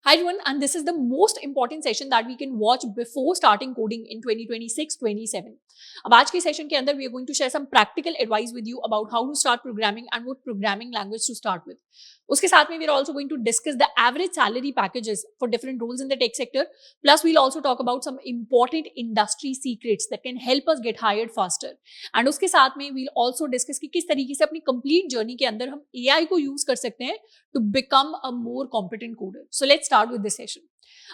Hi everyone, and this is the most important session that we can watch before starting coding in 2026-27. अब आज के session के अंदर we are going to share some practical advice with you about how to start programming and what programming language to start with. उसके साथ में we are also going to discuss the average salary packages for different roles in the tech sector. Plus we'll also talk about some important industry secrets that can help us get hired faster. And उसके साथ में we'll also discuss कि किस तरीके से अपनी complete journey के अंदर हम AI को use कर सकते हैं to become a more competent coder. So let's start with this session.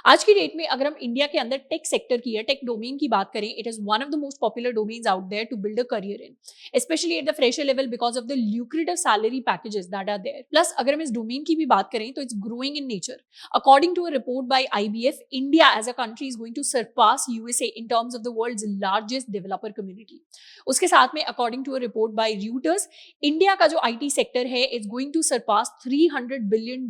आज की डेट में अगर हम इंडिया के अंदर टेक सेक्टर की या टेक डोमेन की बात करें, it is one of the most popular domains out there to build a career in, specially at the fresher level because of the lucrative salary packages that are there. Plus अगर हम इस domain की भी बात करें तो it's growing in nature. According to a report by IBF, India as a country is going to surpass USA in terms of the world's largest developer community. उसके साथ में according to a report by Reuters, India का जो IT sector है is going to surpass $300 billion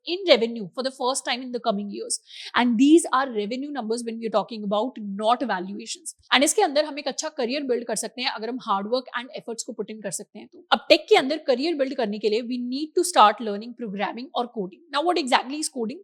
in revenue for the first time in the coming years. And these are revenue numbers when we are talking about, not valuations. And इसके अंदर हम एक अच्छा career build कर सकते हैं अगर हम हार्ड वर्क एंड एफर्ट्स को पुट इन कर सकते हैं. तो अब टेक के अंदर करियर बिल्ड करने के लिए we need to start learning programming और coding. Now what exactly is coding?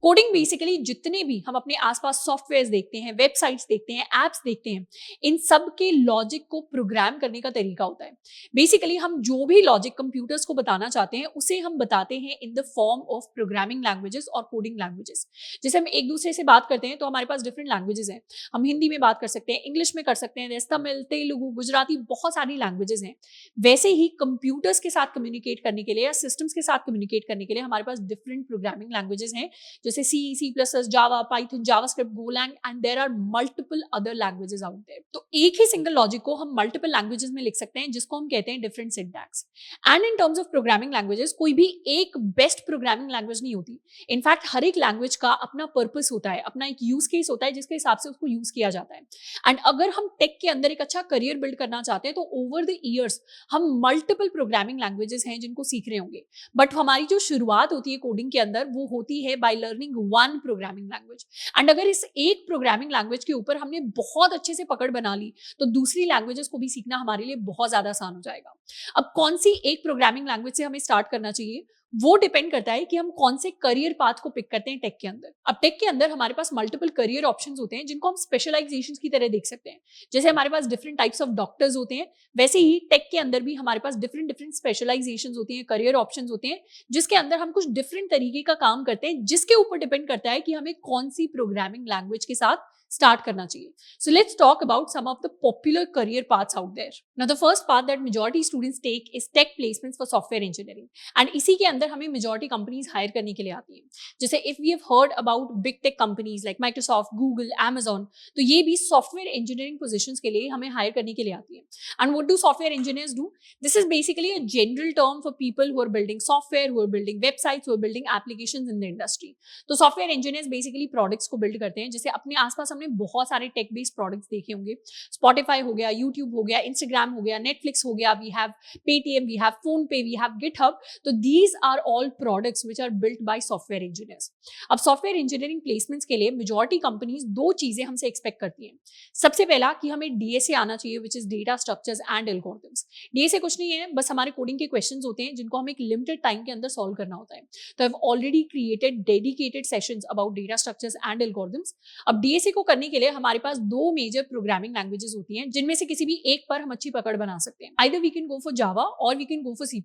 Coding basically जितने भी हम अपने आसपास सॉफ्टवेयर देखते हैं, वेबसाइट्स देखते हैं, एप्स देखते हैं, इन सब के लॉजिक को प्रोग्राम करने का तरीका होता है. बेसिकली हम जो भी लॉजिक कंप्यूटर्स को बताना चाहते हैं उसे हम बताते हैं in the form of programming languages और कोडिंग लैंग्वेजेस. जैसे हम एक दूसरे से बात करते हैं तो हमारे पास डिफरेंट लैंग्वेजेस हैं. हम हिंदी में बात कर सकते हैं, इंग्लिश में कर सकते हैं, तमिल, तेलुगु, गुजराती, बहुत सारी लैंग्वेजेस हैं. वैसे ही कंप्यूटर्स के साथ कम्युनिकेट करने के लिए या सिस्टम्स के साथ कम्युनिकेट करने के लिए हमारे पास डिफरेंट प्रोग्रामिंग लैंग्वेजेस हैं, जैसे C, C++, Java, Python, JavaScript, Golang, and there are multiple other languages out there. तो एक ही सिंगल लॉजिक को हम मल्टीपल लैंग्वेजेस में लिख सकते हैं, जिसको हम कहते हैं different syntax. And in terms of programming languages, कोई भी एक बेस्ट प्रोग्रामिंग लैंग्वेज नहीं होती. इनफैक्ट हर एक लैंग्वेज का अपना पर्पस होता है, अपना एक यूज केस होता है जिसके हिसाब से उसको यूज किया जाता है. एंड अगर हम टेक के अंदर एक अच्छा करियर बिल्ड करना चाहते हैं तो ओवर द ईयर्स हम मल्टीपल प्रोग्रामिंग लैंग्वेजेस हैं जिनको सीख रहे होंगे. बट हमारी जो शुरुआत होती है कोडिंग के अंदर वो होती है by learning one programming language. And अगर इस एक प्रोग्रामिंग लैंग्वेज के ऊपर हमने बहुत अच्छे से पकड़ बना ली तो दूसरी लैंग्वेजेस को भी सीखना हमारे लिए बहुत ज्यादा आसान हो जाएगा. अब कौन सी एक प्रोग्रामिंग लैंग्वेज से हमें स्टार्ट करना चाहिए वो डिपेंड करता है कि हम कौन से करियर पाथ को पिक करते हैं टेक के अंदर. अब टेक के अंदर हमारे पास मल्टीपल करियर ऑप्शंस होते हैं जिनको हम स्पेशलाइजेशंस की तरह देख सकते हैं. जैसे हमारे पास डिफरेंट टाइप्स ऑफ डॉक्टर्स होते हैं, वैसे ही टेक के अंदर भी हमारे पास डिफरेंट डिफरेंट स्पेशलाइजेशंस होती हैं, करियर ऑप्शंस होते हैं, जिसके अंदर हम कुछ डिफरेंट तरीके का काम करते हैं, जिसके ऊपर डिपेंड करता है कि हमें कौन सी प्रोग्रामिंग लैंग्वेज के साथ स्टार्ट करना चाहिए. So let's talk about some of the popular career paths out there. Now the first path that majority students take is tech placements for software engineering. And इसी के अंदर हमें majority companies hire करने के लिए आती हैं. जैसे if we have heard about big tech companies like Microsoft, Google, Amazon, तो ये भी software engineering positions के लिए हमें hire करने के लिए आती हैं. And what do software engineers do? This is basically a general term for people who are building software, who are building websites, who are building applications in the industry. तो software engineers basically products को build करते हैं. जैसे अपने आसपास बहुत सारे take based products देखे होंगे. स्पॉटिफाई हो गया, यूट्यूब हो गया, इंस्टाग्राम हो गया, नेटफ्लिक्स हो गया, we have Paytm, we have PhonePe, we have GitHub. तो these are all products which are built by software engineers. अब सॉफ्टवेयर इंजीनियरिंग प्लेसमेंट्स के लिए मेजॉरिटी कंपनीज दो चीजें हमसे एक्सपेक्ट करती हैं. सबसे पहला कि हमें DSA आना चाहिए, which is data structures and algorithms. DSA कुछ नहीं है, बस हमारे कोडिंग के क्वेश्चंस होते हैं जिनको हमें एक लिमिटेड टाइम के अंदर सॉल्व करना होता है. तो I have already created dedicated sessions about data structures and algorithms. अब DSA को करने के लिए हमारे पास दो मेजर प्रोग्रामिंग लैंग्वेजेस होती हैं जिनमें से किसी भी एक पर हम अच्छी पकड़ बना सकते हैं. Either we can go for Java or we can go for C++.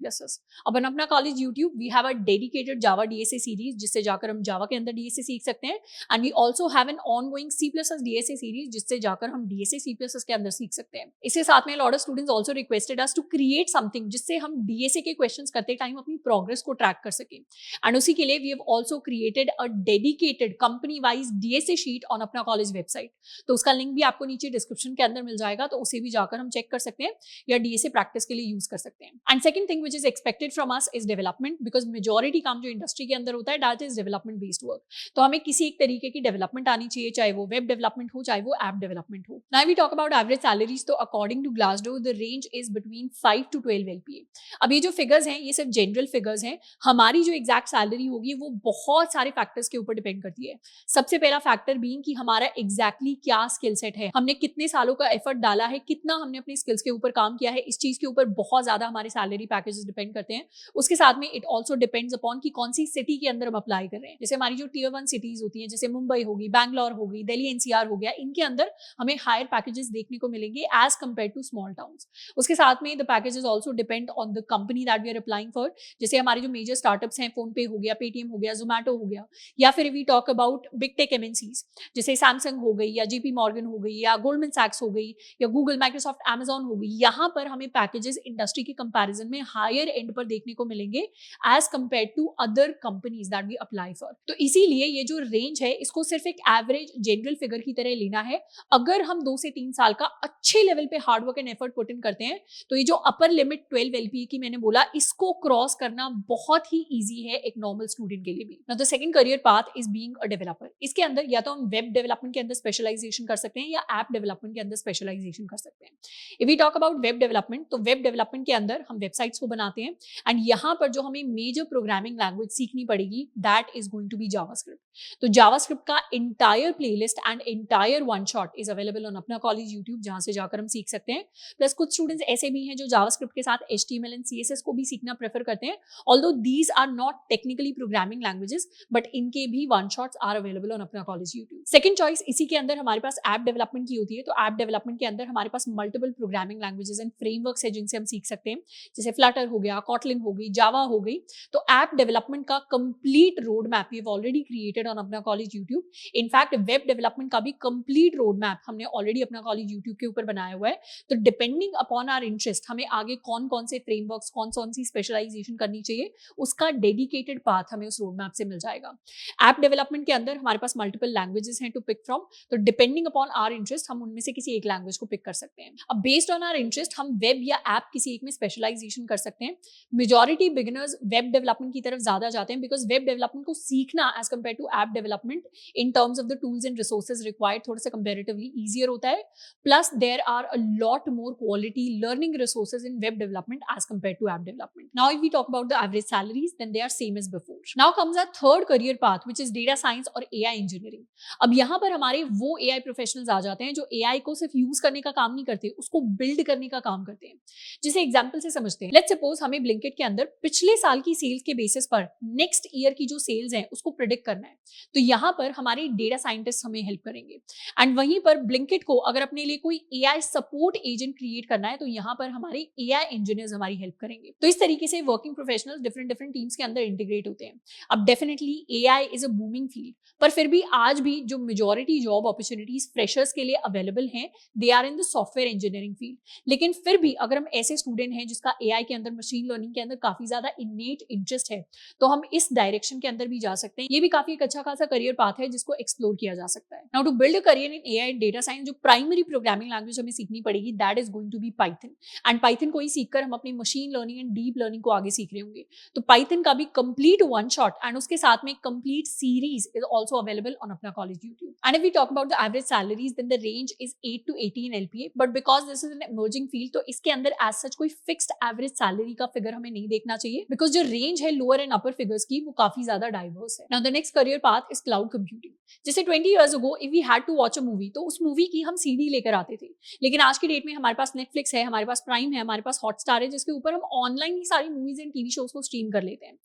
अब Apna College YouTube we have a dedicated Java DSA series जिससे जाकर हम जावा के अंदर DSA सीख सकते हैं. And we also have an ongoing C++ DSA series जिससे जाकर हम DSA C++ के अंदर सीख सकते हैं. इसके साथ में lot of students also requested us to create something जिससे हम DSA के क्वेश्चंस करते टाइम अपनी प्रोग्रेस को ट्रैक कर सकें. एंड उसी के लिए we have also created a dedicated company wise DSA sheet on Apna College website. तो उसका लिंक भी आपको नीचे डिस्क्रिप्शन के अंदर मिल जाएगा, तो उसे भी जाकर हम चेक कर सकते हैं या DSA प्रैक्टिस के लिए यूज कर सकते हैं. And second thing which is expected from us is development, because majority काम जो इंडस्ट्री के अंदर होता है that is development based work. तो हमें किसी एक तरीके की डेवलपमेंट आनी चाहिए, चाहे वो वेब डेवलपमेंट हो, चाहे वो ऐप डेवलपमेंट हो. Now we talk about average salaries. तो according to Glassdoor the range is between 5 to 12 LPA. अब ये जो फिगर्स हैं ये सिर्फ जनरल फिगर्स हैं. हमारी जो एग्जैक्ट सैलरी होगी वो बहुत सारे फैक्टर्स के ऊपर डिपेंड करती है. सबसे पहला फैक्टर बीइंग कि हमारा एग्जैक्टली क्या स्किल सेट है, हमने कितने सालों का एफर्ट डाला है, कितना हमने अपनी स्किल्स के ऊपर काम किया है, इस चीज के ऊपर बहुत ज्यादा हमारे सैलरी पैकेजेस डिपेंड करते हैं. उसके साथ में इट ऑल्सो डिपेंड्स अपॉन कि कौन सी सिटी के अंदर हम अप्लाई कर रहे हैं। जैसे हमारी जो टियर 1 सिटीज होती हैं, जैसे मुंबई होगी, बैंगलोर होगी, दिल्ली एनसीआर हो गया, इनके अंदर हमें हायर पैकेजेस देखने को मिलेंगे as compare to small towns. उसके साथ में the packages also depend on the company that we are applying for. जैसे हमारे जो मेजर स्टार्टअप्स हैं, फोन पे हो गया, पेटीएम हो गया, जोमैटो हो गया, या फिर we talk about big tech MNCs जैसे सैमसंग हो गई, या जेपी मॉर्गन हो गई, या गोल्डमैन सैक्स हो गई, या गूगल, माइक्रोसॉफ्ट, अमेजॉन हो गई, यहाँ पर हमें पैकेजेस इंडस्ट्री के कंपैरिजन में हायर एंड पर देखने को मिलेंगे as compare to other companies that we apply for. तो इसीलिए ये जो रेंज है इसको सिर्फ एक एवरेज जनरल फिगर की तरह लेना है। अगर हम 2 से 3 साल का अच्छे लेवल पे hard work and effort put in करते हैं तो ये जो अपर लिमिट 12 एलपीए की मैंने बोला, इसको क्रॉस करना बहुत ही ईजी है एक नॉर्मल स्टूडेंट के लिए भी। Now the second career path is being a developer. इसके अंदर या तो हम वेब डेवलपमेंट के अंदर स्पेशलाइजेशन कर सकते हैं या ऐप डेवलपमेंट के अंदर स्पेशलाइजेशन कर सकते हैं। If we talk about web development, तो वेब डेवलपमेंट के अंदर हम वेबसाइट्स को बनाते हैं एंड यहाँ पर जो हमें मेजर प्रोग्रामिंग लैंग्वेज सीखनी पड़ेगी that is going to be JavaScript. तो जावास्क्रिप्ट का entire playlist and entire one shot is available on Apna College YouTube, जहां से जाकर हम सीख सकते हैं। प्लस कुछ स्टूडेंट्स ऐसे भी हैं जो जावास्क्रिप्ट के साथ HTML एंड CSS को भी सीखना प्रेफर करते हैं, although these are not technically programming languages, but इनके भी one shots are available on Apna College YouTube. Second choice इसी के अंदर हमारे पास ऐप डेवलपमेंट की होती है। तो ऐप डेवलपमेंट के अंदर हमारे पास multiple programming languages and frameworks है जिनसे हम सीख सकते हैं, जैसे फ्लटर हो गया, कॉटलिन हो गई, जावा हो गई। तो ऐप डेवलपमेंट का complete road map we have already created on Apna College YouTube. In fact web development का भी कंप्लीट रोड मैप हमने ऑलरेडी अपना कॉलेज यूट्यूब के ऊपर बनाया हुआ है। तो डिपेंडिंग अपॉन आवर इंटरेस्ट हमें आगे कौन कौन से फ्रेमवर्क्स, कौन कौन सी स्पेशलाइजेशन करनी चाहिए, उसका डेडिकेटेड पाथ हमें उस रोड मैप से मिल जाएगा। ऐप डेवलपमेंट के अंदर हमारे पास मल्टीपल लैंग्वेजेस हैं टू पिक फ्रॉम। तो डिपेंडिंग अपॉन आवर इंटरेस्ट हम उनमें से किसी एक लैंग्वेज को पिक कर सकते हैं। अब बेस्ड ऑन आवर इंटरेस्ट हम वेब या ऐप किसी एक में स्पेशलाइजेशन कर सकते हैं। मेजॉरिटी बिगिनर्स वेब डेवलपमेंट की तरफ ज्यादा जाते हैं बिकॉज वेब डेवलपमेंट को सीखना as compare to app development in terms of the tools and resources required थोड़ा सा कंपैरेटिवली ईजियर होता है। Plus there are a lot more quality learning resources in web development as compare to app development. Now if we talk about the average salaries then they are same as before. Now comes our third career path which is data science और AI engineering. अब यहाँ पर हमारे वो AI professionals आ जाते हैं जो AI को सिर्फ यूज करने का काम नहीं करते, उसको बिल्ड करने का काम करते हैं। जिसे एग्जांपल से समझते हैं, लेट्स सपोज हमें ब्लिंकिट के अंदर पिछले साल की सेल्स के बेसिस पर नेक्स्ट ईयर की जो सेल्स हैं उसको प्रिडिक्ट करना है। तो यहाँ पर हमारे डेटा साइंटिस्ट हमें हेल्प करेंगे। एंड वहीं पर ब्लिंकिट को अगर अपने लिए कोई एआई सपोर्ट एजेंट क्रिएट करना है तो यहाँ पर हमारे एआई इंजीनियर्स हमारी हेल्प करेंगे। तो इस तरीके से working professionals different different teams के अंदर इंटीग्रेट होते हैं। अब definitely AI is a booming field, पर फिर भी आज भी जो मेजॉरिटी जॉब अपॉर्चुनिटीज फ्रेशर्स के लिए अवेलेबल हैं they are in the software engineering field. लेकिन फिर भी अगर हम ऐसे स्टूडेंट हैं जिसका एआई के अंदर, मशीन लर्निंग के अंदर काफी ज्यादा इनेट इंटरेस्ट है तो हम इस डायरेक्शन के अंदर भी जा सकते हैं। ये भी काफी एक अच्छा खासा करियर पाथ है जिसको एक्सप्लोर किया जा सकता है। Now to build a career in AI and data science जो प्राइमरी प्रोग्रामिंग लैंग्वेज हमें सीखनी पड़ेगी that is going to be Python. And Python को ही सीखकर हम अपनी machine learning and deep learning को आगे सीख रहे होंगे। तो पाइथन का भी कंप्लीट वन शॉट एंड उसके साथ में complete series is also available on Apna College YouTube. And if we talk about the average salaries then the range is 8 to 18 LPA, but because this is an emerging field तो इसके अंदर as such कोई fixed average salary का figure हमें नहीं देखना चाहिए because जो रेंज है लोअर एंड अपर फिगर्स की वो काफी ज्यादा डाइवर्स है। Now the next career path is cloud computing. जैसे 20 years ago if we had to watch a movie तो उस मूवी की हम CD लेकर आते थे, लेकिन आज की डेट में हमारे पास नेटफ्लिक्स है, हमारे पास प्राइम है, हमारे पास हॉटस्टार है जिसके ऊपर हम ऑनलाइन ही सारी मूवीज एंड टीवी शोज को स्ट्रीम कर लेते हैं।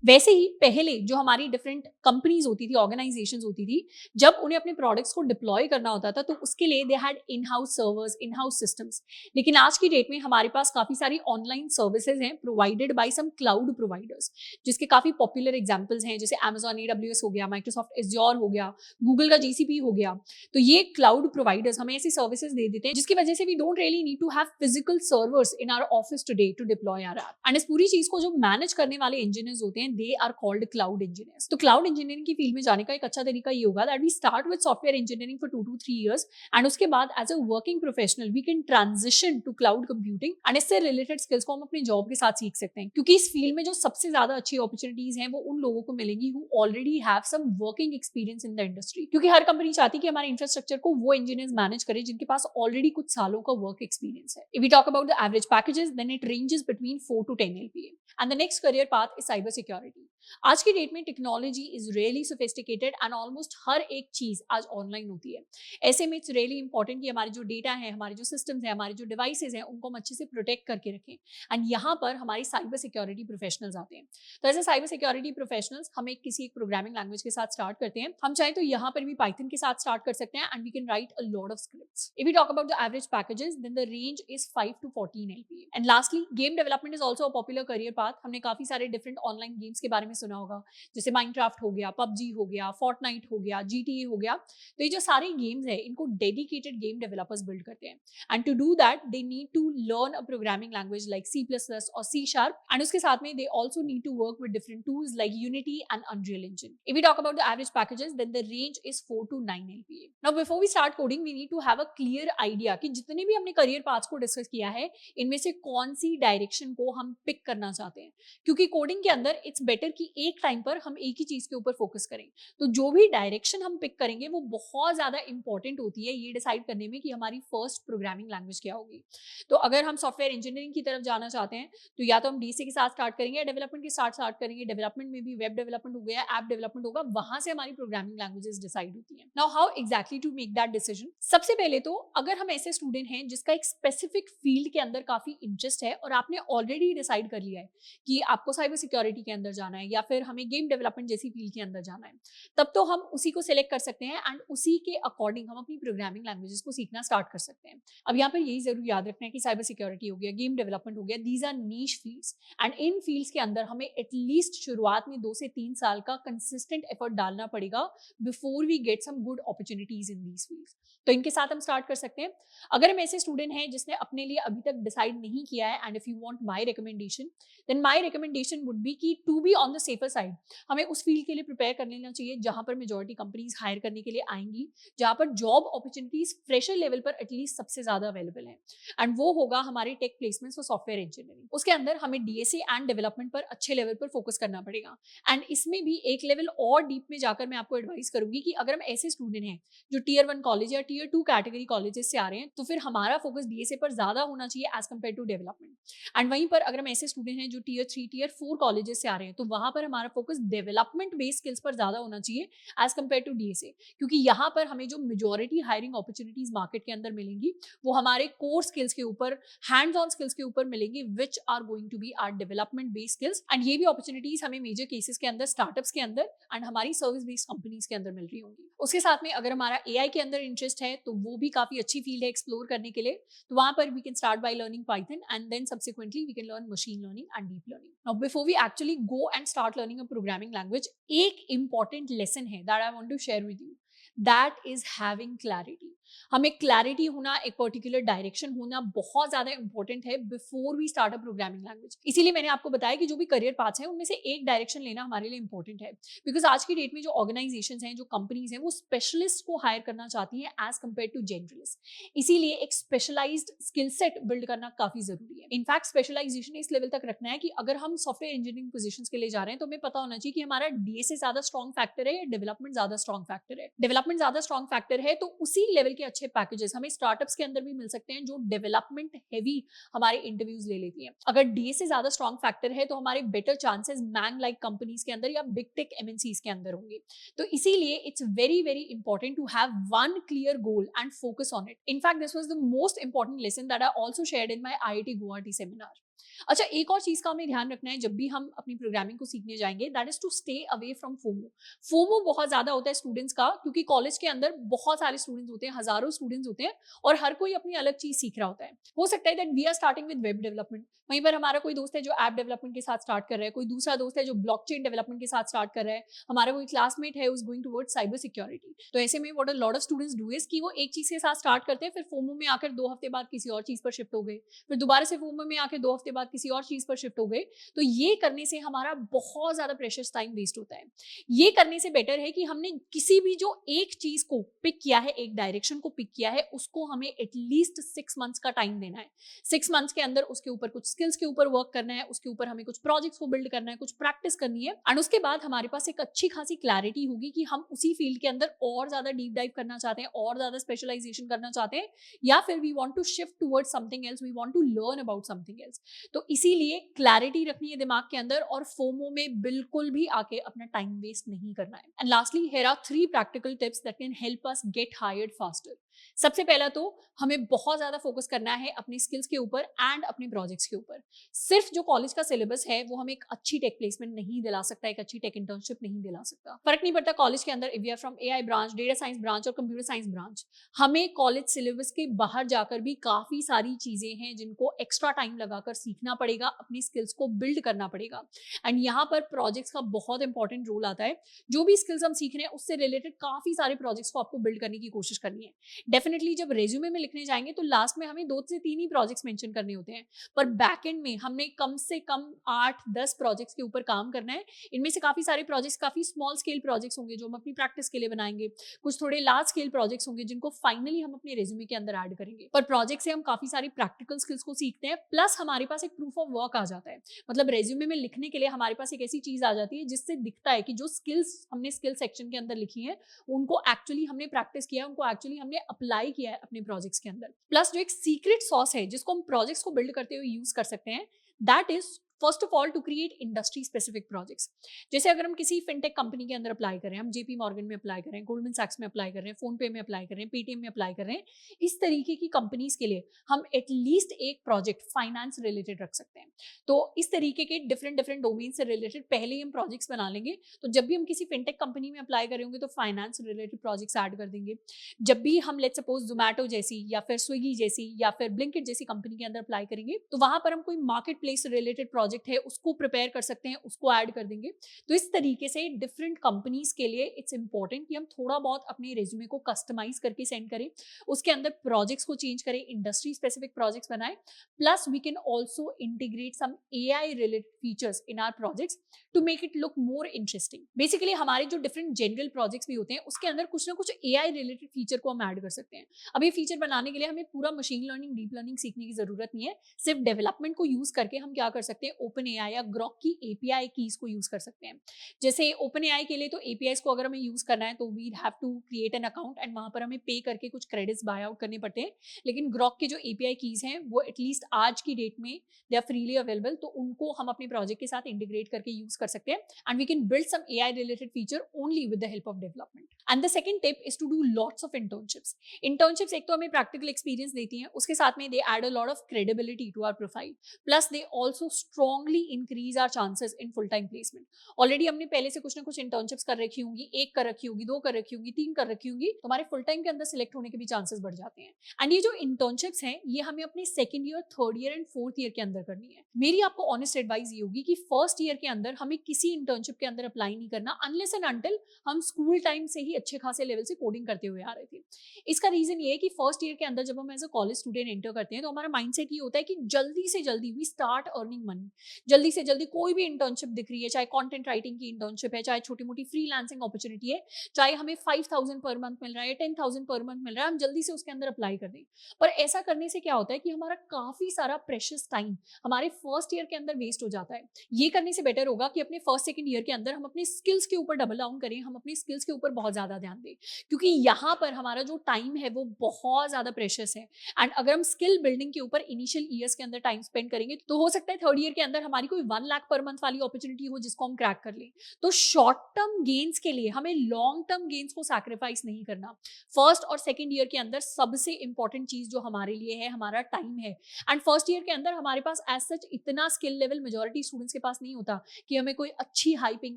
वैसे ही पहले जो हमारी डिफरेंट कंपनीज होती थी, ऑर्गेनाइजेशंस होती थी, जब उन्हें अपने प्रोडक्ट्स को डिप्लॉय करना होता था तो उसके लिए they had in house servers, in house systems. लेकिन आज की डेट में हमारे पास काफी सारी ऑनलाइन सर्विसेज हैं provided by some cloud providers, जिसके काफी पॉपुलर एग्जांपल्स हैं जैसे Amazon AWS हो गया, माइक्रोसॉफ्ट Azure हो गया, गूगल का GCP हो गया। तो ये क्लाउड प्रोवाइडर्स हमें ऐसी सर्विसेज दे देते हैं जिसकी वजह से we don't really need to have physical servers in our office today to deploy our app. And इस पूरी चीज को जो मैनेज करने वाले इंजीनियर्स होते हैं they are called cloud engineers. तो क्लाउड इंजीनियरिंग की फील्ड में जाने का एक अच्छा तरीका ये होगा that we start with software engineering for 2 to 3 years and उसके बाद as a working professional we can transition to cloud computing and इससे रिलेटेड स्किल्स को हम अपनी जॉब के साथ सीख सकते हैं। क्योंकि इस फील्ड में जो सबसे ज्यादा अच्छी अपॉर्चुनिटीज हैं वो उन लोगों को मिलेंगी who already have some working experience in the industry, क्योंकि हर कंपनी चाहती है कि हमारे इंफ्रास्ट्रक्चर को वो इंजीनियर्स मैनेज करें जिनके पास ऑलरेडी कुछ सालों का वर्क एक्सपीरियंस है। If we talk about the average packages then it ranges between 4 to 10 LPA and the next career path is cyber security. आज की डेट में technology is really sophisticated and almost हर एक चीज आज ऑनलाइन होती है। ऐसे में इट्स रियली इंपॉर्टेंट कि हमारे जो डेटा है, हमारे जो सिस्टम्स हैं, हमारे जो डिवाइसेज हैं, उनको हम अच्छे से प्रोटेक्ट करके रखें। एंड यहाँ पर हमारे साइबर सिक्योरिटी प्रोफेशनल्स आते हैं। तो as a cyber security professionals हम एक किसी एक प्रोग्रामिंग लैंग्वेज के साथ स्टार्ट करते हैं। हम चाहे तो यहाँ पर भी पाइथन के साथ स्टार्ट कर सकते हैं and we can write a lot of scripts. If we talk about the average packages, then the range is 5 to 14 LPA। And lastly, game development is also a popular career path. हमने काफी सारे different online games के बारे में सुना होगा, जैसे Minecraft हो गया, पबजी हो गया, फोर्टनाइट हो गया, GTA हो गया। तो ये जो सारे गेम्स हैं, इनको डेडिकेटेड गेम डेवलपर्स बिल्ड करते हैं। And to do that they need to learn a programming language like C++ और C#। एंड उसके साथ में they also need to work with different tools like Unity and Unreal Engine। If we talk about the average packages, then the range is 4 to 9 LPA. Now before we start coding, we need to have a clear idea कि जितने भी हमने career paths को discuss किया है, इनमें से कौन सी डायरेक्शन को हम पिक करना चाहते हैं। क्योंकि कोडिंग के अंदर इट्स बेटर कि एक टाइम पर हम एक ही चीज के ऊपर फोकस करें। तो जो भी डायरेक्शन हम पिक करेंगे वो बहुत ज्यादा इंपॉर्टेंट होती है ये डिसाइड करने में कि हमारी फर्स्ट प्रोग्रामिंग लैंग्वेज क्या होगी। तो अगर हम सॉफ्टवेयर इंजीनियरिंग की तरफ जाना चाहते हैं, तो या तो हम DC के साथ स्टार्ट करेंगे या डेवलपमेंट के साथ स्टार्ट करेंगे। डेवलपमेंट में भी वेब डेवलपमेंट हो गया, ऐप डेवलपमेंट होगा, वहां से हमारी प्रोग्रामिंग लैंग्वेजेस डिसाइड होती हैं। Now how exactly to make that decision? सबसे पहले तो अगर हम ऐसे स्टूडेंट हैं जिसका एक स्पेसिफिक फील्ड के अंदर काफी इंटरेस्ट है और आपने ऑलरेडी डिसाइड कर लिया है कि आपको साइबर सिक्योरिटी के अंदर जाना है या फिर हमें गेम डेवलपमेंट जैसी फील्ड के अंदर जाना है, तब तो हम उसी को सिलेक्ट कर सकते हैं एंड उसी के अकॉर्डिंग हम अपनी प्रोग्रामिंग लैंग्वेजेस को सीखना स्टार्ट कर सकते हैं। अब यहाँ पर यही जरूर याद रखना है कि साइबर सिक्योरिटी हो गया, गेम डेवलपमेंट हो गया, these are niche fields and इन फील्ड्स के अंदर हमें एटलीस्ट शुरुआत में 2 से 3 साल का कंसिस्टेंट एफर्ट डालना पड़ेगा before we get some good opportunities in these fields. तो इनके साथ हम स्टार्ट कर सकते हैं। अगर हम ऐसे स्टूडेंट हैं जिसने अपने लिए अभी तक डिसाइड नहीं किया है and if you want my recommendation, then my recommendation would be कि to be on the safer side, हमें उस फील्ड के लिए प्रिपेयर कर लेना चाहिए जहां पर मेजॉरिटी कंपनीज हायर करने के लिए आएंगी, जहां पर जॉब अपॉर्चुनिटीज फ्रेशर लेवल पर एटलीस्ट सबसे ज्यादा अवेलेबल है। एंड वो होगा हमारे टेक प्लेसमेंट्स और सॉफ्टवेयर इंजीनियरिंग। उसके अंदर हमें DSA एंड डेवलपमेंट पर अच्छे लेवल पर फोकस करना पड़ेगा। एंड इसमें भी एक लेवल और डीप में जाकर मैं आपको एडवाइस करूंगी कि अगर हम ऐसे स्टूडेंट हैं जो Tier 1 कॉलेज या Tier 2 कैटेगरी कॉलेजेस से आ रहे हैं, तो फिर हमारा फोकस DSA पर ज्यादा होना चाहिए as compare to development. And वहीं पर अगर हम ऐसे स्टूडेंट हैं जो Tier 3 Tier 4 कॉलेजेस से आ रहे हैं, तो वहां पर हमारा फोकस डेवलपमेंट बेस्ड स्किल्स पर ज्यादा होना चाहिए एज कम्पेयर टू DSA। क्योंकि यहाँ पर हमें जो मेजॉरिटी हायरिंग अपॉर्चुनिटीज मार्केट के अंदर मिलेंगी वो हमारे कोर स्किल्स के ऊपर, हैंड्स ऑन स्किल्स के ऊपर मिलेंगी, which are going to be our development based skills. And ये भी अपॉर्चुनिटीज हमें मेजर केसेस के अंदर स्टार्टअप्स के अंदर एंड हमारी सर्विस बेस्ड कंपनीज के अंदर मिल रही होंगी। उसके साथ में अगर हमारा AI के अंदर इंटरेस्ट है तो वो भी काफी अच्छी फील्ड है एक्सप्लोर करने के लिए। तो वहां पर we can start by learning Python and then subsequently we can learn machine learning and deep learning. Now before we actually go and start learning a programming language, एक इंपॉर्टेंट लेसन है that I want to share with you, that is having clarity. हमें clarity होना, एक particular direction होना बहुत ज्यादा important है before we start a programming language. इसीलिए मैंने आपको बताया कि जो भी करियर पाथ्स हैं उनमें से एक डायरेक्शन लेना हमारे लिए इंपॉर्टेंट है। बिकॉज आज की डेट में जो ऑर्गेनाइजेशंस हैं, जो कंपनीज हैं, वो स्पेशलिस्ट को हायर करना चाहती हैं एज कम्पेयर टू जनरलिस्ट। इसीलिए एक स्पेशलाइज्ड स्किल सेट बिल्ड करना काफी जरूरी है। इनफैक्ट स्पेशलाइजेशन इस लेवल तक रखना है कि अगर हम सॉफ्टवेयर इंजीनियरिंग पोजीशंस के लिए जा रहे हैं तो हमें पता होना चाहिए कि हमारा DSA ज्यादा स्ट्रॉन्ग फैक्टर है या डेवलपमेंट ज्यादा स्ट्रॉन्ग फैक्टर है। डेवलपमेंट ज्यादा स्ट्रॉन्ग फैक्टर है तो उसी लेवल के अच्छे पैकेजेस हमें स्टार्टअप्स के अंदर भी मिल सकते हैं जो डेवलपमेंट हैवी हमारे इंटरव्यूज ले लेती हैं। अगर DSA ज्यादा स्ट्रॉन्ग फैक्टर है तो हमारे बेटर चांसेस मैंग लाइक कंपनीज के अंदर या बिग टेक MNCs के अंदर होंगे। तो इसीलिए it's very very important to have one clear goal and focus on it. In fact this was the most important lesson that I also shared in my IIT Guwahati seminar. अच्छा, एक और चीज का हमें ध्यान रखना है जब भी हम अपनी प्रोग्रामिंग को सीखने जाएंगे, that is to stay away from FOMO. FOMO बहुत ज्यादा होता है स्टूडेंट्स का, क्योंकि कॉलेज के अंदर बहुत सारे स्टूडेंट्स होते हैं, हजारों स्टूडेंट्स होते हैं और हर कोई अपनी अलग चीज सीख रहा होता है। हो सकता है that we are starting with web development, वहीं पर हमारा कोई दोस्त है जो ऐप डेवलपमेंट के साथ स्टार्ट कर रहा है, कोई दूसरा दोस्त है जो ब्लॉकचेन डेवलपमेंट के साथ स्टार्ट कर रहा है, हमारा कोई क्लासमेट है उस गोइंग टुवर्ड्स साइबर सिक्योरिटी। तो ऐसे में what a lot of students do is कि वो एक चीज के साथ स्टार्ट करते हैं, फिर फोमो में आकर 2 हफ्ते बाद किसी और चीज पर शिफ्ट हो गए, फिर दोबारा से फोमो में आकर 2 हफ्ते बाद किसी और चीज पर शिफ्ट हो गए। तो ये करने से हमारा बहुत ज्यादा प्रेशियस टाइम वेस्ट होता है। ये करने से बेटर है कि हमने किसी भी जो एक चीज को पिक किया है, एक डायरेक्शन को पिक किया है, उसको हमें एटलीस्ट 6 मंथ्स का टाइम देना है। 6 मंथ्स के अंदर उसके ऊपर कुछ स्किल्स के ऊपर वर्क करना है, उसके ऊपर हमें कुछ प्रोजेक्ट्स को बिल्ड करना है, कुछ प्रैक्टिस करनी है एंड उसके बाद हमारे पास एक अच्छी खासी क्लैरिटी होगी कि हम उसी फील्ड के अंदर और ज्यादा डीप डाइव करना चाहते हैं, और ज्यादा स्पेशलाइजेशन करना चाहते हैं, या फिर we want to shift towards something else, we want to learn about something else. तो इसीलिए क्लैरिटी रखनी है दिमाग के अंदर और फोमो में बिल्कुल भी आके अपना टाइम वेस्ट नहीं करना है। And lastly here are 3 practical tips that can help us get hired faster. सबसे पहला तो हमें बहुत ज्यादा फोकस करना है अपनी स्किल्स के ऊपर एंड अपने प्रोजेक्ट्स के ऊपर। सिर्फ जो कॉलेज का सिलेबस है वो हमें एक अच्छी टेक प्लेसमेंट नहीं दिला सकता, एक अच्छी टेक इंटर्नशिप नहीं दिला सकता। फर्क नहीं पड़ता कॉलेज के अंदर if we are from AI branch, data science branch और कंप्यूटर साइंस ब्रांच, हमें कॉलेज सिलेबस के बाहर जाकर भी काफी सारी चीजें हैं जिनको एक्स्ट्रा टाइम लगाकर सीखना पड़ेगा, अपनी स्किल्स को बिल्ड करना पड़ेगा। एंड यहाँ पर प्रोजेक्ट्स का बहुत इंपॉर्टेंट रोल आता है। जो भी स्किल्स हम सीख रहे हैं उससे रिलेटेड काफी सारे प्रोजेक्ट्स को आपको बिल्ड करने की कोशिश करनी है। डेफिनेटली जब रेज्यूमे में लिखने जाएंगे तो लास्ट में हमें 2 से 3 ही प्रोजेक्ट्स मेंशन करने होते हैं, पर बैक एंड में हमने कम से कम 8-10 प्रोजेक्ट्स के ऊपर काम करना है। इनमें से काफी सारे प्रोजेक्ट्स काफी स्मॉल स्केल प्रोजेक्ट्स होंगे जो हम अपनी प्रैक्टिस के लिए बनाएंगे, कुछ थोड़े लार्ज स्केल प्रोजेक्ट्स होंगे जिनको फाइनली हम अपने रेज्यूमे के अंदर ऐड करेंगे। पर प्रोजेक्ट से हम काफी सारी प्रैक्टिकल स्किल्स को सीखते हैं, प्लस हमारे पास एक प्रूफ ऑफ वर्क आ जाता है। मतलब रेज्यूमे में लिखने के लिए हमारे पास एक ऐसी चीज आ जाती है जिससे दिखता है कि जो स्किल्स हमने स्किल सेक्शन के अंदर लिखी है उनको एक्चुअली हमने प्रैक्टिस किया है, उनको एक्चुअली हमने अप्लाई किया है अपने प्रोजेक्ट्स के अंदर। प्लस जो एक सीक्रेट सॉस है जिसको हम प्रोजेक्ट्स को बिल्ड करते हुए यूज कर सकते हैं, that is first of all to create industry specific projects. जैसे अगर हम किसी फिनटेक कंपनी के अंदर अप्लाई कर रहे हैं, हम जेपी मॉर्गन में अप्लाई कर रहे हैं, गोल्डमैन सैक्स में अप्लाई कर रहे हैं, फोन पे में अप्लाई कर रहे हैं, पेटीएम में अप्लाई कर रहे हैं, इस तरीके की कंपनीज के लिए हम एटलीस्ट एक प्रोजेक्ट फाइनेंस रिलेटेड रख सकते हैं। तो इस तरीके के डिफरेंट डिफरेंट डोमेन से रिलेटेड पहले ही हम प्रोजेक्ट्स बना लेंगे। तो जब भी हम किसी फिनटेक कंपनी में अप्लाई कर रहे होंगे तो फाइनेंस रिलेटेड प्रोजेक्ट्स ऐड कर देंगे। जब भी हम लेट्स सपोज जोमैटो जैसी या फिर स्विगी जैसी या फिर ब्लिंकिट जैसी कंपनी के अंदर अप्लाई करेंगे तो वहां पर हम कोई मार्केट प्लेस रिलेटेड प्रोजेक्ट है उसको प्रिपेयर कर सकते हैं, उसको ऐड कर देंगे। तो इस तरीके से डिफरेंट कंपनीज के लिए इट्स इंपॉर्टेंट कि हम थोड़ा बहुत अपने रेज्यूमे को कस्टमाइज करके सेंड करें, उसके अंदर प्रोजेक्ट्स को चेंज करें, इंडस्ट्री स्पेसिफिक प्रोजेक्ट्स बनाएं। Plus we can also integrate some AI related features in our projects to make it look more interesting. Basically हमारे जो डिफरेंट जनरल प्रोजेक्ट्स भी होते हैं उसके अंदर कुछ ना कुछ एआई रिलेटेड फीचर को हम ऐड कर सकते हैं। अब ये फीचर बनाने के लिए हमें पूरा मशीन लर्निंग, डीप लर्निंग सीखने की जरूरत नहीं है। सिर्फ डेवलपमेंट को यूज करके हम क्या कर सकते हैं, ओपन एआई या ग्रॉक की एपीआई कीज को यूज कर सकते हैं। जैसे ओपन एआई के लिए तो एपीआई को अगर हमें यूज करना है तो we have to create an account and वहां पर हमें पे करके कुछ क्रेडिट्स बाय आउट करने पड़ते हैं। लेकिन ग्रॉक के जो एपीआई कीज हैं वो एटलीस्ट आज की डेट में दे आर फ्रीली अवेलेबल, तो उनको हम अपने प्रोजेक्ट के साथ इंटीग्रेट करके यूज कर सकते हैं and we can build some AI related feature only with the help of development. And the second tip is to do lots of internships. Internships एक तो हमें प्रैक्टिकल एक्सपीरियंस देती हैं, उसके साथ में they add a lot of credibility to our profile, plus they also strongly increase our chances in full time placement. Already हमने पहले से कुछ ना कुछ इंटर्नशिप्स कर रखी होंगी, 1 कर रखी होगी, 2 कर रखी होंगी, 3 कर रखी होंगी, तो हमारे फुल टाइम के अंदर सिलेक्ट होने के भी चांसेस बढ़ जाते हैं। एंड ये जो इंटर्नशिप्स हैं ये हमें अपने second year, third year and fourth year के अंदर करनी है। मेरी आपको ऑनेस्ट एडवाइस ये होगी कि फर्स्ट ईयर के अंदर हमें किसी इंटर्नशिप के अंदर अप्लाई नहीं करना अनलेस एंड अनटिल हम स्कूल टाइम से ही अच्छे खासे लेवल से कोडिंग करते हुए आ रहे थे। इसका रीजन ये है कि फर्स्ट ईयर के अंदर जब हम as a college student enter करते हैं तो हमारा माइंडसेट ये होता है कि जल्दी से जल्दी वी स्टार्ट अर्निंग मनी। जल्दी से जल्दी कोई भी इंटर्नशिप दिख रही है, चाहे कंटेंट राइटिंग की इंटर्नशिप है, चाहे छोटी मोटी फ्रीलांसिंग अपॉर्चुनिटी है, चाहे हमें 5000 पर मंथ मिल रहा है, 10,000 पर मंथ मिल रहा है, हम जल्दी से उसके अंदर अप्लाई कर दें। पर ऐसा करने से क्या होता है कि हमारा काफी सारा प्रेशियस टाइम हमारे फर्स्ट ईयर के अंदर वेस्ट हो जाता है। ये करने से बेटर होगा कि अपने फर्स्ट सेकंड ईयर के अंदर हम अपने स्किल्स के ऊपर डबल डाउन करें, हम अपने स्किल्स के ऊपर बहुत ज्यादा ध्यान दें, क्योंकि यहाँ पर हमारा जो टाइम है वो बहुत ज्यादा प्रेशियस है। एंड अगर हम स्किल बिल्डिंग के ऊपर इनिशियल ईयर्स के अंदर टाइम स्पेंड करेंगे तो हो सकता है थर्ड ईयर के अंदर हमारी कोई 1 लाख पर मंथ वाली अपॉर्चुनिटी हो जिसको हम क्रैक कर लें। तो शॉर्ट टर्म गेन्स के लिए हमें लॉन्ग टर्म गेन्स को सैक्रिफाइस नहीं करना। फर्स्ट और सेकंड ईयर के अंदर सबसे इंपॉर्टेंट चीज जो हमारे लिए है हमारा टाइम है। एंड फर्स्ट ईयर के अंदर हमारे पास एज सच इतना स्किल लेवल मेजॉरिटी स्टूडेंट्स के पास नहीं होता कि हमें कोई अच्छी हाई पेइंग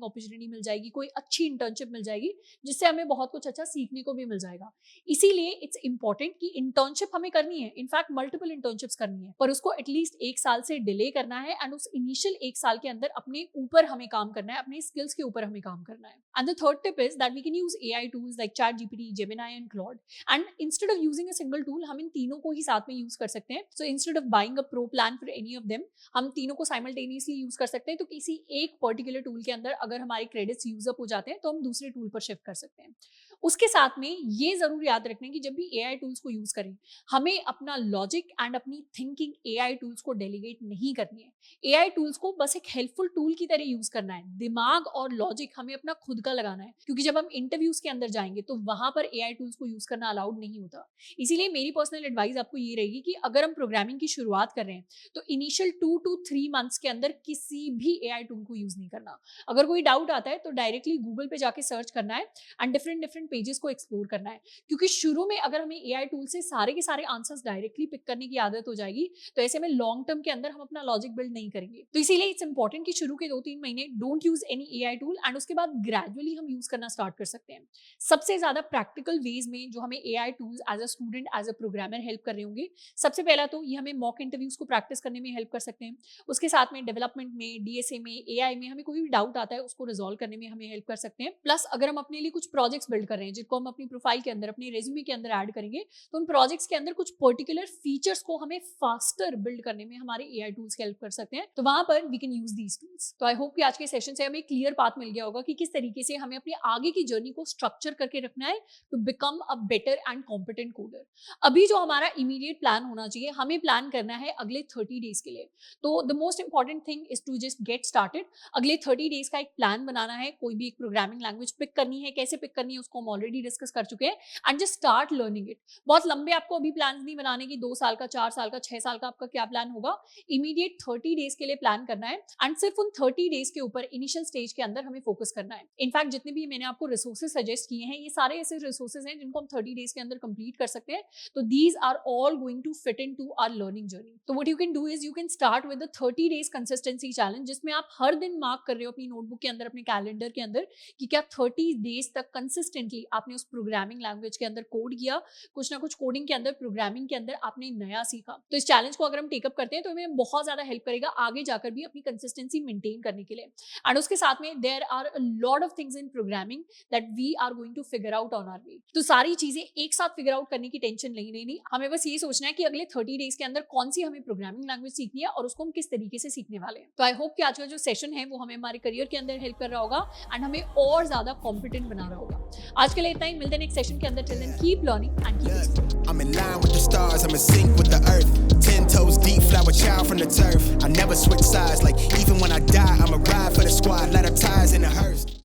अपॉर्चुनिटी मिल जाएगी, कोई अच्छी इंटर्नशिप मिल जाएगी जिससे हमें बहुत कुछ अच्छा सीखने को भी मिल जाएगा। इसीलिए इट्स इंपॉर्टेंट कि इंटर्नशिप हमें करनी है, इनफैक्ट मल्टीपल इंटर्नशिप्स करनी है, पर उसको एटलीस्ट 1 साल से डिले करना है एंड उस इनिशियल 1 साल के अंदर अपने ऊपर हमें काम करना है, अपने स्किल्स के ऊपर हमें काम करना है। And the third tip is that we can use AI tools like ChatGPT, Gemini and Claude, and instead of using a single tool हम इन तीनों को ही साथ में यूज कर सकते हैं। So instead of buying a pro plan for any of them, हम तीनों को साइमल्टेनियसली यूज कर सकते हैं। तो किसी एक पर्टिकुलर टूल के अंदर अगर हमारे क्रेडिट्स यूज अप हो जाते हैं तो हम दूसरे टूल पर शिफ्ट कर सकते हैं। उसके साथ में ये जरूर याद रखना कि जब भी एआई टूल्स को यूज करें, हमें अपना लॉजिक एंड अपनी थिंकिंग एआई टूल्स को डेलीगेट नहीं करनी है। एआई टूल्स को बस एक हेल्पफुल टूल की तरह यूज करना है, दिमाग और लॉजिक हमें अपना खुद का लगाना है, क्योंकि जब हम इंटरव्यूज के अंदर जाएंगे तो वहां पर एआई टूल्स को यूज करना अलाउड नहीं होता। इसीलिए मेरी पर्सनल एडवाइस आपको ये रहेगी कि अगर हम प्रोग्रामिंग की शुरुआत कर रहे हैं तो इनिशियल 2 to 3 मंथ्स के अंदर किसी भी एआई टूल को यूज नहीं करना। अगर कोई डाउट आता है तो डायरेक्टली गूगल पे जाके सर्च करना है एंड डिफरेंट पेजेस को एक्सप्लोर करना है, क्योंकि शुरू में अगर हमें एआई टूल से सारे के सारे आंसर्स डायरेक्टली पिक करने की आदत हो जाएगी तो ऐसे में लॉन्ग टर्म के अंदर हम अपना लॉजिक बिल्ड नहीं करेंगे। तो इसीलिए इट्स इंपॉर्टेंट कि शुरू के 2-3 महीने don't use any AI tool and उसके बाद ग्रेजुअली हम यूज करना स्टार्ट कर सकते हैं। सबसे ज्यादा प्रैक्टिकल वेज में जो हमें AI tools as a student as a programmer help कर रहे होंगे, सबसे पहला तो ये हमें मॉक इंटरव्यूज को प्रैक्टिस करने में हेल्प कर सकते हैं। उसके साथ में डेवलपमेंट में, डीएसए में, एआई में हमें कोई भी डाउट आता है उसको रिजॉल्व करने में हमें हेल्प कर सकते हैं। प्लस अगर हम अपने लिए कुछ प्रोजेक्ट्स बिल्ड कर रहे हैं जिनको हम अपनी प्रोफाइल के अंदर, अपने रेज्यूमे के अंदर ऐड करेंगे, तो उन प्रोजेक्ट्स के अंदर कुछ पर्टिकुलर फीचर्स को हमें फास्टर बिल्ड करने में हमारे एआई टूल्स हेल्प कर सकते हैं। तो वहां पर we can use these tools. तो आई होप कि आज के सेशन से हमें क्लियर पाथ मिल गया होगा कि किस तरीके से हमें अपनी आगे की जर्नी को स्ट्रक्चर करके रखना है to become a better and competent coder. अभी जो हमारा इमीडिएट प्लान होना चाहिए, हमें प्लान करना है अगले 30 डेज के लिए। तो the most important thing is to just get started. अगले 30 डेज का एक प्लान बनाना है, कोई भी एक प्रोग्रामिंग लैंग्वेज पिक करनी है, कैसे पिक करनी है उसको हम ऑलरेडी डिस्कस कर चुके हैं, and just start learning it. बहुत लंबे आपको अभी प्लान नहीं बनाने की, 2 साल का, 4 साल का, 6 साल का आपका क्या प्लान होगा। इमीडिएट 30 डेज के लिए प्लान करना है एंड सिर्फ उन 30 डेज के ऊपर इनिशियल स्टेज के अंदर हमें फोकस करना है। इनफैक्ट जितने भी मैंने आपको रिसोर्सेज सजेस्ट किए हैं, ये सारे ऐसे रिसोर्सेज हैं जिनको हम 30 डेज के अंदर कंप्लीट कर सकते हैं। तो these are all going to fit in to our learning journey. तो what you can do is you can start with the 30 days consistency challenge, जिसमें आप हर दिन मार्क कर रहे हो अपनी नोटबुक के अंदर, अपने कैलेंडर के अंदर, कि क्या 30 डेज तक कंसिस्टेंटली आपने उस प्रोग्रामिंग लैंग्वेज के अंदर कोड किया, कुछ ना कुछ कोडिंग के अंदर, प्रोग्रामिंग के अंदर आपने नया सीखा। तो इस चैलेंज को अगर हम टेकअप करते हैं तो हमें बहुत ज्यादा हेल्प करेगा आगे जाकर भी अपनी कंसिस्टेंसी मेंटेन करने के लिए। एंड उसके साथ में there are a lot of things in programming that we are going to figure out on our way. तो सारी चीजें एक साथ फिगर आउट करने की टेंशन नहीं लेनी, हमें बस ये सोचना है कि अगले 30 डेज के अंदर कौन सी हमें प्रोग्रामिंग लैंग्वेज सीखनी है और उसको हम किस तरीके से सीखने वाले हैं। तो आई होप कि आज का जो सेशन है वो हमें हमारे करियर के अंदर हेल्प कर रहा होगा एंड हमें और ज्यादा कॉम्पिटेंट बना रहा होगा। आज के लिए इतना ही, मिलते हैं नेक्स्ट सेशन के अंदर। Till then keep learning and keep exploring. I'm in line with the stars, I'm in sync with the earth. 10 toes deep, flower child from the turf. I never switch sides, like even when I die, I'ma ride for the squad, let her ties in the hearse.